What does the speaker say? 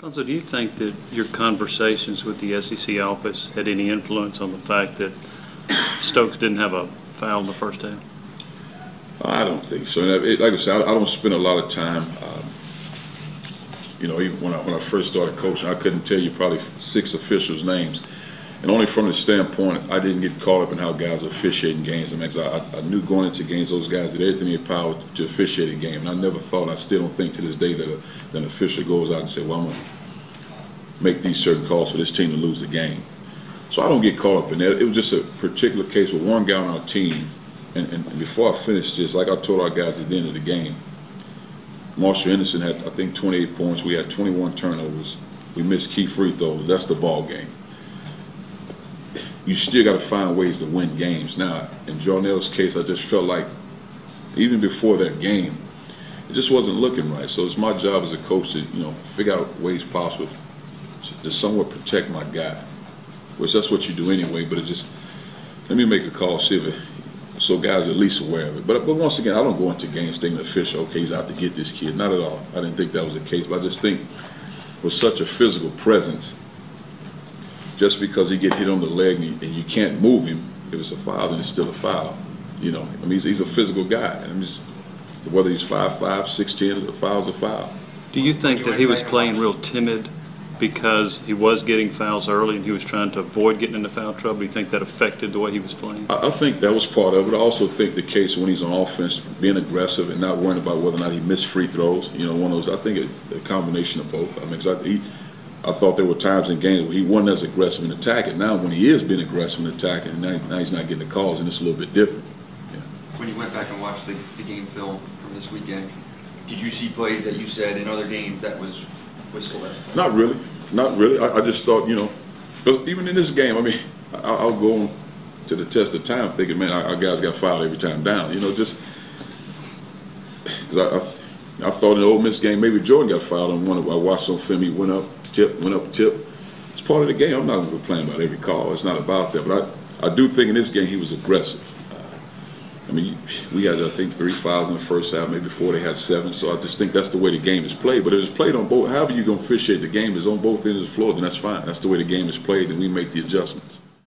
Cuonzo, do you think that your conversations with the SEC office had any influence on the fact that Stokes didn't have a foul in the first half? I don't think so. Like I said, I don't spend a lot of time. Even when I first started coaching, I couldn't tell you probably 6 officials' names, and only from the standpoint I didn't get caught up in how guys are officiating games. I knew going into games those guys did everything in their power to officiate a game, and I never thought, I still don't think to this day that an official goes out and says, "Well, I'm going to make these certain calls for this team to lose the game." So I don't get caught up in that. It was just a particular case with one guy on our team. And before I finish this, like I told our guys at the end of the game, Marshall Henderson had, I think, 28 points. We had 21 turnovers. We missed key free throws. That's the ball game. You still got to find ways to win games. Now, in Jarnell's case, I just felt like even before that game, it just wasn't looking right. So it's my job as a coach to, figure out ways possible to somewhat protect my guy, which that's what you do anyway. But it just, let me make a call, see if it, so guys are at least aware of it. But once again, I don't go into games thinking the official, okay, he's out to get this kid. Not at all. I didn't think that was the case. But I just think with such a physical presence, just because he get hit on the leg and you can't move him, if it's a foul, then it's still a foul. He's a physical guy. Whether he's 5'5", 6'10", a foul's a foul. Do you think that he was playing real timid because he was getting fouls early and he was trying to avoid getting into foul trouble? Do you think that affected the way he was playing? I think that was part of it. I also think the case when he's on offense, being aggressive and not worrying about whether or not he missed free throws, one of those, I think a combination of both. I thought there were times in games where he wasn't as aggressive in attacking. Now when he is being aggressive in attacking, now he's not getting the calls, and it's a little bit different. Yeah. When you went back and watched the game film from this weekend, did you see plays that you said in other games that was still less? Not really. Not really. I just thought, because even in this game, I'll go to the test of time thinking, man, our guys got fouled every time down. Just because I thought in the Ole Miss game, maybe Jordan got fouled on one. I watched on film, he went up, tip. It's part of the game. I'm not going to complain about every call. It's not about that. But I do think in this game he was aggressive. We had, I think, 3 fouls in the first half. Maybe 4 they had 7. So I just think that's the way the game is played. But if it's played on both, however you're going to officiate the game is on both ends of the floor, then that's fine. That's the way the game is played, and we make the adjustments.